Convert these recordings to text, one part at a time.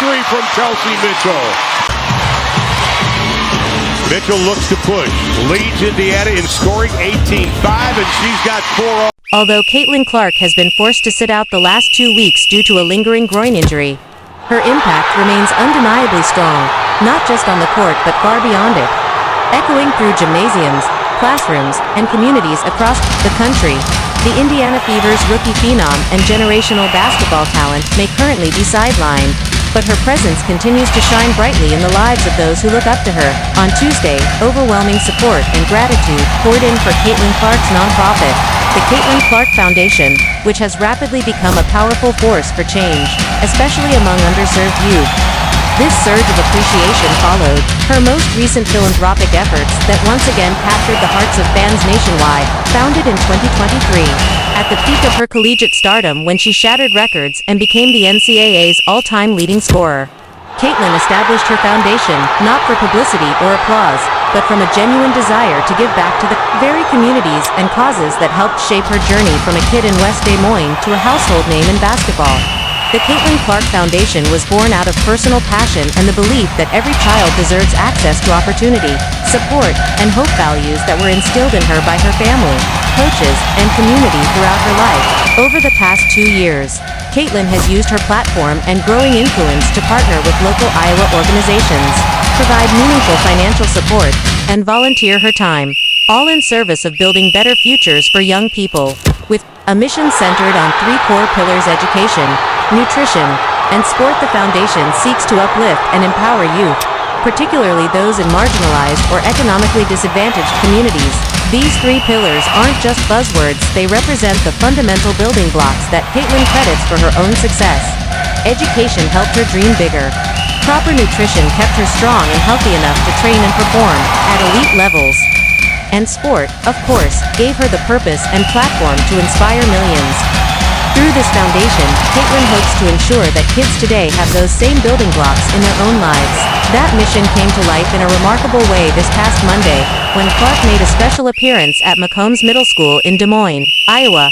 three from Chelsea Mitchell. Mitchell looks to push, leads Indiana in scoring 18-5, and she's got 4. Although Caitlin Clark has been forced to sit out the last 2 weeks due to a lingering groin injury, her impact remains undeniably strong, not just on the court but far beyond it. Echoing through gymnasiums, classrooms, and communities across the country, the Indiana Fever's rookie phenom and generational basketball talent may currently be sidelined, but her presence continues to shine brightly in the lives of those who look up to her. On Tuesday, overwhelming support and gratitude poured in for Caitlin Clark's nonprofit, the Caitlin Clark Foundation, which has rapidly become a powerful force for change, especially among underserved youth. This surge of appreciation followed her most recent philanthropic efforts that once again captured the hearts of fans nationwide. Founded in 2023, at the peak of her collegiate stardom when she shattered records and became the NCAA's all-time leading scorer, Caitlin established her foundation not for publicity or applause, but from a genuine desire to give back to the very communities and causes that helped shape her journey from a kid in West Des Moines to a household name in basketball. The Caitlin Clark Foundation was born out of personal passion and the belief that every child deserves access to opportunity, support, and hope, values that were instilled in her by her family, coaches, and community throughout her life. Over the past 2 years, Caitlin has used her platform and growing influence to partner with local Iowa organizations, provide meaningful financial support, and volunteer her time, all in service of building better futures for young people. With a mission centered on 3 core pillars: education, nutrition, and sport, the foundation seeks to uplift and empower youth, particularly those in marginalized or economically disadvantaged communities. These 3 pillars aren't just buzzwords, they represent the fundamental building blocks that Caitlin credits for her own success. Education helped her dream bigger. Proper nutrition kept her strong and healthy enough to train and perform at elite levels. And sport, of course, gave her the purpose and platform to inspire millions. Through this foundation, Caitlin hopes to ensure that kids today have those same building blocks in their own lives. That mission came to life in a remarkable way this past Monday, when Clark made a special appearance at McCombs Middle School in Des Moines, Iowa.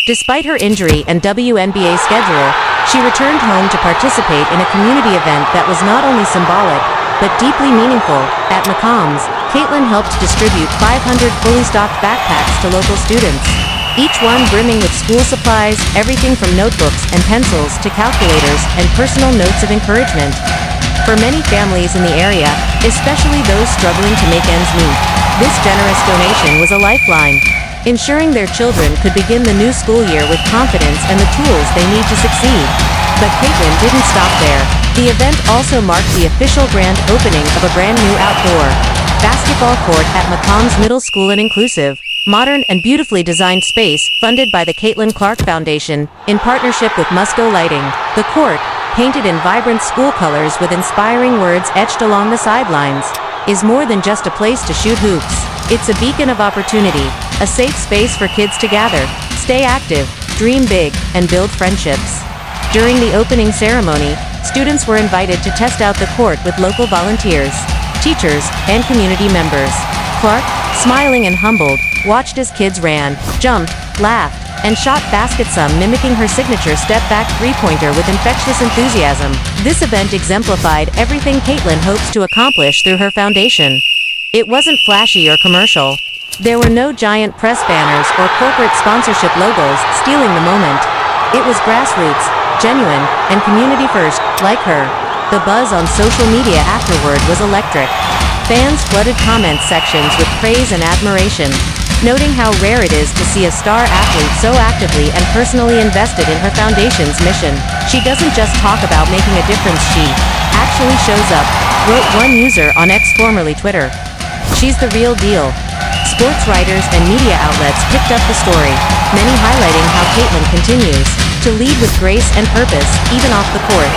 Despite her injury and WNBA schedule, she returned home to participate in a community event that was not only symbolic, but deeply meaningful. At McCombs, Caitlin helped distribute 500 fully stocked backpacks to local students, each one brimming with school supplies, everything from notebooks and pencils to calculators and personal notes of encouragement. For many families in the area, especially those struggling to make ends meet, this generous donation was a lifeline, ensuring their children could begin the new school year with confidence and the tools they need to succeed. But Caitlin didn't stop there. The event also marked the official grand opening of a brand new outdoor basketball court at McCombs Middle School, an inclusive, modern, and beautifully designed space funded by the Caitlin Clark Foundation in partnership with Musco Lighting. The court, painted in vibrant school colors with inspiring words etched along the sidelines, is more than just a place to shoot hoops. It's a beacon of opportunity, a safe space for kids to gather, stay active, dream big, and build friendships. During the opening ceremony, students were invited to test out the court with local volunteers, teachers, and community members. Clark, smiling and humbled, watched as kids ran, jumped, laughed, and shot baskets, some mimicking her signature step-back three-pointer with infectious enthusiasm. This event exemplified everything Caitlin hopes to accomplish through her foundation. It wasn't flashy or commercial. There were no giant press banners or corporate sponsorship logos stealing the moment. It was grassroots, genuine, and community-first, like her. The buzz on social media afterward was electric. Fans flooded comment sections with praise and admiration, noting how rare it is to see a star athlete so actively and personally invested in her foundation's mission. She doesn't just talk about making a difference, she actually shows up, wrote one user on X, formerly Twitter. She's the real deal. Sports writers and media outlets picked up the story, many highlighting how Caitlin continues to lead with grace and purpose, even off the court.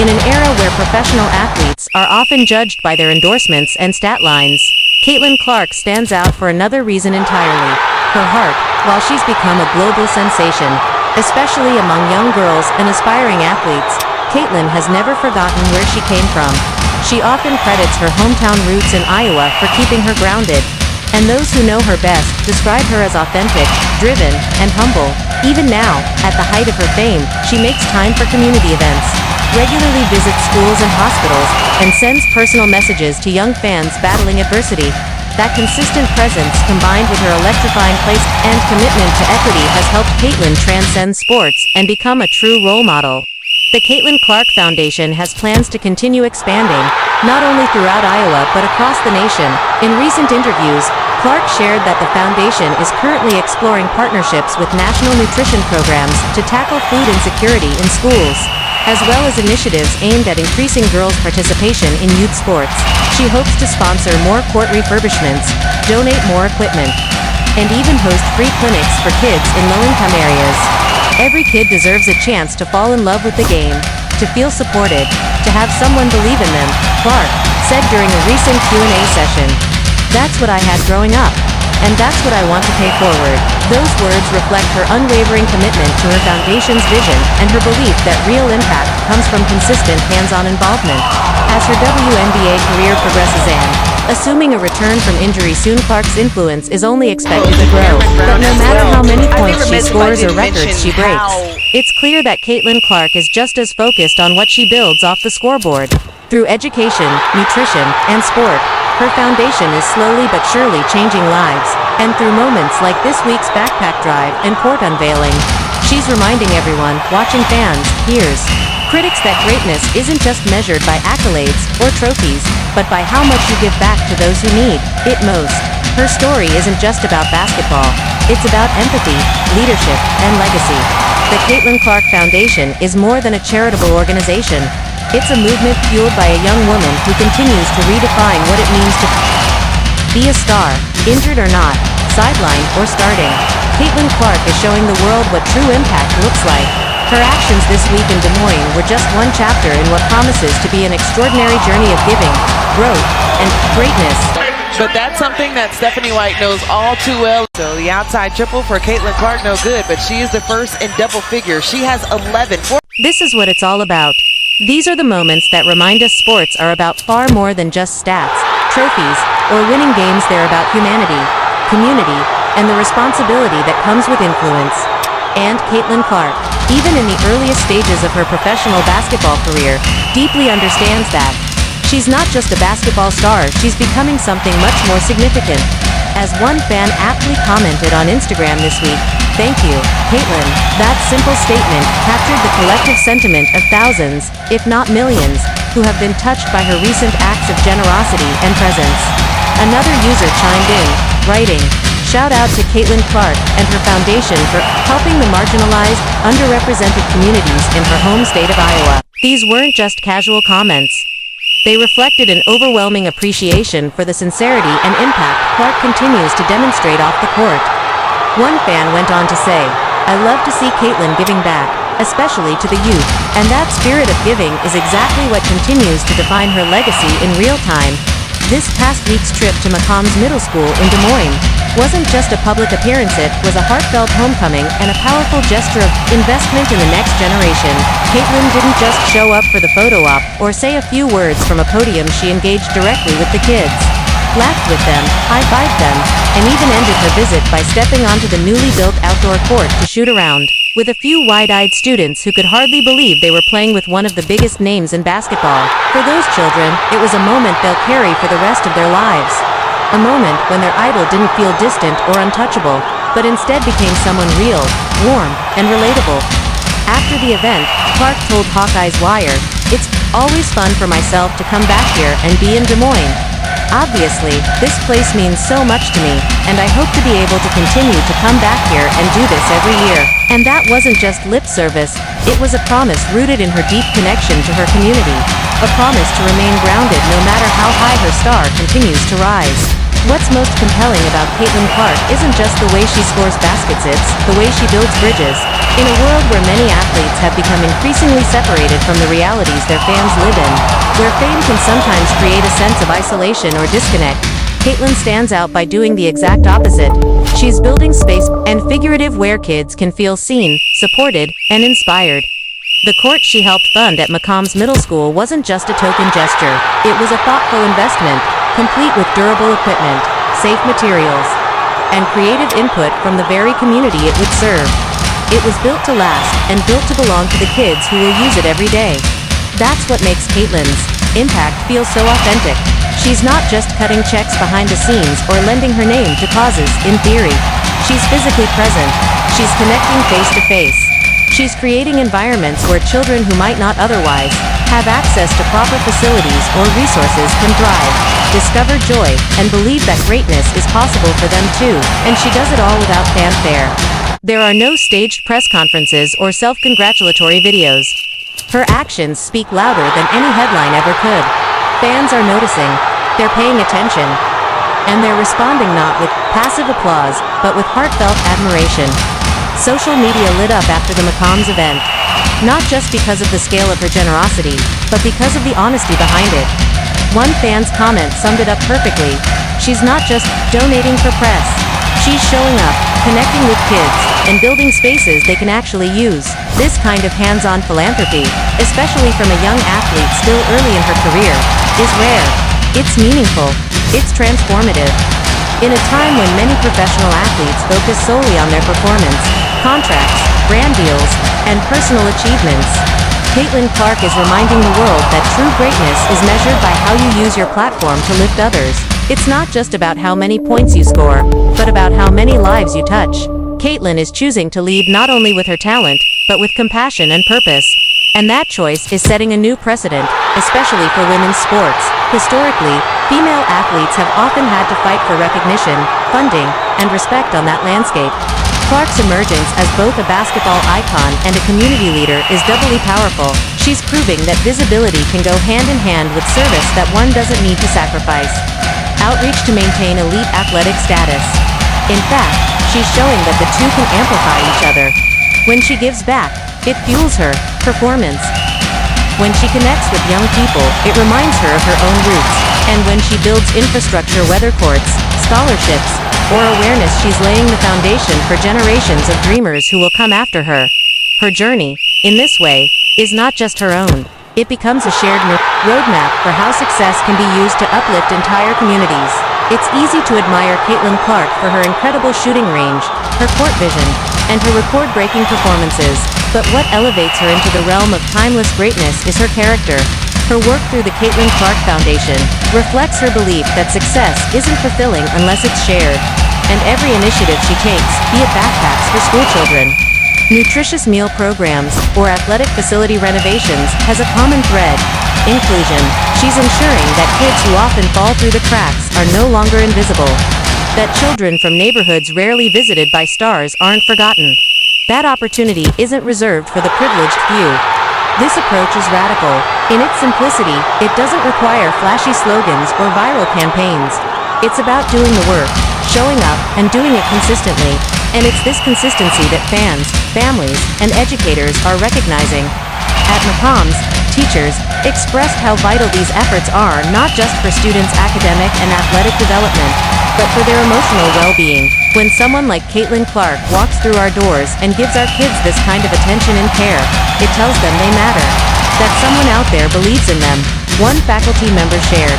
In an era where professional athletes are often judged by their endorsements and stat lines, Caitlin Clark stands out for another reason entirely: her heart. While she's become a global sensation, especially among young girls and aspiring athletes, Caitlin has never forgotten where she came from. She often credits her hometown roots in Iowa for keeping her grounded, and those who know her best describe her as authentic, driven, and humble. Even now, at the height of her fame, she makes time for community events, regularly visits schools and hospitals, and sends personal messages to young fans battling adversity. That consistent presence, combined with her electrifying place and commitment to equity, has helped Caitlin transcend sports and become a true role model. The Caitlin Clark Foundation has plans to continue expanding, not only throughout Iowa but across the nation. In recent interviews, Clark shared that the foundation is currently exploring partnerships with national nutrition programs to tackle food insecurity in schools, as well as initiatives aimed at increasing girls' participation in youth sports. She hopes to sponsor more court refurbishments, donate more equipment, and even host free clinics for kids in low-income areas. Every kid deserves a chance to fall in love with the game, to feel supported, to have someone believe in them, Clark said during a recent Q&A session. That's what I had growing up, and that's what I want to pay forward. Those words reflect her unwavering commitment to her foundation's vision and her belief that real impact comes from consistent hands-on involvement. As her WNBA career progresses and, assuming a return from injury soon, Clark's influence is only expected to grow. But no matter how many points she scores or records she breaks, it's clear that Caitlin Clark is just as focused on what she builds off the scoreboard. Through education, nutrition, and sport, her foundation is slowly but surely changing lives. And through moments like this week's backpack drive and court unveiling, she's reminding everyone, watching fans, peers, critics, that greatness isn't just measured by accolades or trophies, but by how much you give back to those who need it most. Her story isn't just about basketball, it's about empathy, leadership, and legacy. The Caitlin Clark Foundation is more than a charitable organization. It's a movement fueled by a young woman who continues to redefine what it means to be a star, injured or not, sidelined or starting. Caitlin Clark is showing the world what true impact looks like. Her actions this week in Des Moines were just one chapter in what promises to be an extraordinary journey of giving, growth, and greatness. But that's something that Stephanie White knows all too well. So the outside triple for Caitlin Clark, no good, but she is the first in double figures. She has 11. This is what it's all about. These are the moments that remind us sports are about far more than just stats, trophies, or winning games. They're about humanity, community, and the responsibility that comes with influence. And Caitlin Clark, even in the earliest stages of her professional basketball career, deeply understands that. She's not just a basketball star, she's becoming something much more significant. As one fan aptly commented on Instagram this week, "Thank you, Caitlin." That simple statement captured the collective sentiment of thousands, if not millions, who have been touched by her recent acts of generosity and presence. Another user chimed in, writing, "Shout out to Caitlin Clark and her foundation for helping the marginalized, underrepresented communities in her home state of Iowa." These weren't just casual comments. They reflected an overwhelming appreciation for the sincerity and impact Clark continues to demonstrate off the court. One fan went on to say, "I love to see Caitlin giving back, especially to the youth, and that spirit of giving is exactly what continues to define her legacy in real time." This past week's trip to Macom's Middle School in Des Moines wasn't just a public appearance, it was a heartfelt homecoming and a powerful gesture of investment in the next generation. Caitlin didn't just show up for the photo op or say a few words from a podium. She engaged directly with the kids, laughed with them, high-fived them, and even ended her visit by stepping onto the newly built outdoor court to shoot around with a few wide-eyed students who could hardly believe they were playing with one of the biggest names in basketball. For those children, it was a moment they'll carry for the rest of their lives. A moment when their idol didn't feel distant or untouchable, but instead became someone real, warm, and relatable. After the event, Clark told Hawkeye's Wire, "It's always fun for myself to come back here and be in Des Moines. Obviously, this place means so much to me, and I hope to be able to continue to come back here and do this every year." And that wasn't just lip service, it was a promise rooted in her deep connection to her community. A promise to remain grounded no matter how high her star continues to rise. What's most compelling about Caitlin Clark isn't just the way she scores baskets, it's the way she builds bridges. In a world where many athletes have become increasingly separated from the realities their fans live in, where fame can sometimes create a sense of isolation or disconnect, Caitlin stands out by doing the exact opposite. She's building space and figurative where kids can feel seen, supported, and inspired. The court she helped fund at Macom's Middle School wasn't just a token gesture, it was a thoughtful investment, complete with durable equipment, safe materials, and creative input from the very community it would serve. It was built to last, and built to belong to the kids who will use it every day. That's what makes Caitlin's impact feel so authentic. She's not just cutting checks behind the scenes or lending her name to causes, in theory. She's physically present. She's connecting face to face. She's creating environments where children who might not otherwise have access to proper facilities or resources can thrive, discover joy, and believe that greatness is possible for them too, and she does it all without fanfare. There are no staged press conferences or self-congratulatory videos. Her actions speak louder than any headline ever could. Fans are noticing, they're paying attention, and they're responding not with passive applause, but with heartfelt admiration. Social media lit up after the McCombs event, not just because of the scale of her generosity, but because of the honesty behind it. One fan's comment summed it up perfectly. She's not just donating for press. She's showing up, connecting with kids, and building spaces they can actually use. This kind of hands-on philanthropy, especially from a young athlete still early in her career, is rare. It's meaningful. It's transformative. In a time when many professional athletes focus solely on their performance, contracts, brand deals, and personal achievements, Caitlin Clark is reminding the world that true greatness is measured by how you use your platform to lift others. It's not just about how many points you score, but about how many lives you touch. Caitlin is choosing to lead not only with her talent, but with compassion and purpose. And that choice is setting a new precedent, especially for women's sports. Historically, female athletes have often had to fight for recognition, funding, and respect on that landscape. Clark's emergence as both a basketball icon and a community leader is doubly powerful. She's proving that visibility can go hand in hand with service that one doesn't need to sacrifice. Outreach to maintain elite athletic status. In fact, she's showing that the two can amplify each other. When she gives back, it fuels her performance. When she connects with young people, it reminds her of her own roots. And when she builds infrastructure, weather courts, scholarships, or awareness, she's laying the foundation for generations of dreamers who will come after her. Her journey, in this way, is not just her own. It becomes a shared roadmap for how success can be used to uplift entire communities. It's easy to admire Caitlin Clark for her incredible shooting range, her court vision, and her record-breaking performances, but what elevates her into the realm of timeless greatness is her character. Her work through the Caitlin Clark Foundation reflects her belief that success isn't fulfilling unless it's shared, and every initiative she takes, be it backpacks for schoolchildren, nutritious meal programs, or athletic facility renovations, has a common thread: inclusion. She's ensuring that kids who often fall through the cracks are no longer invisible, that children from neighborhoods rarely visited by stars aren't forgotten. That opportunity isn't reserved for the privileged few. This approach is radical. In its simplicity, it doesn't require flashy slogans or viral campaigns. It's about doing the work, showing up, and doing it consistently. And it's this consistency that fans, families, and educators are recognizing. At McCombs, teachers expressed how vital these efforts are, not just for students' academic and athletic development, but for their emotional well-being. When someone like Caitlin Clark walks through our doors and gives our kids this kind of attention and care, it tells them they matter, that someone out there believes in them. One faculty member shared,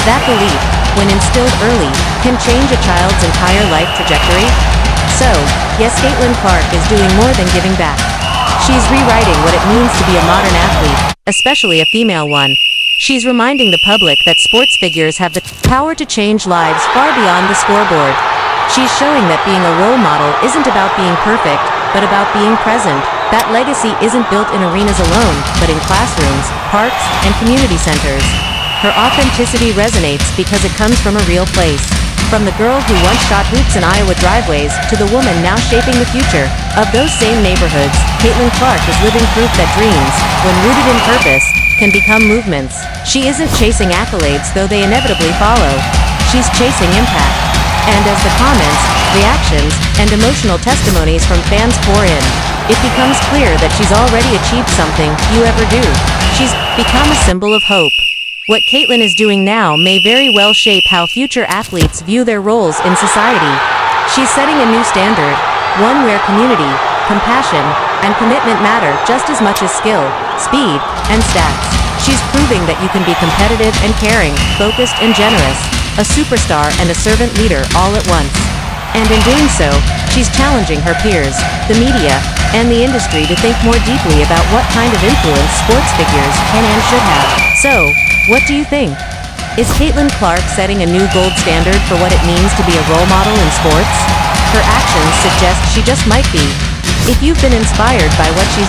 that belief, when instilled early, can change a child's entire life trajectory. So, yes, Caitlin Clark is doing more than giving back. She's rewriting what it means to be a modern athlete, especially a female one. She's reminding the public that sports figures have the power to change lives far beyond the scoreboard. She's showing that being a role model isn't about being perfect, but about being present. That legacy isn't built in arenas alone, but in classrooms, parks, and community centers. Her authenticity resonates because it comes from a real place. From the girl who once shot hoops in Iowa driveways to the woman now shaping the future of those same neighborhoods, Caitlin Clark is living proof that dreams, when rooted in purpose, can become movements. She isn't chasing accolades, though they inevitably follow. She's chasing impact. And as the comments, reactions, and emotional testimonies from fans pour in, it becomes clear that she's already achieved something few ever do. She's become a symbol of hope. What Caitlin is doing now may very well shape how future athletes view their roles in society. She's setting a new standard, one where community, compassion, and commitment matter just as much as skill, speed, and stats. She's proving that you can be competitive and caring, focused and generous, a superstar and a servant leader all at once. And in doing so, She's challenging her peers, the media, and the industry to think more deeply about what kind of influence sports figures can and should have. So, what do you think? Is Caitlin Clark setting a new gold standard for what it means to be a role model in sports? Her actions suggest she just might be. If you've been inspired by what she's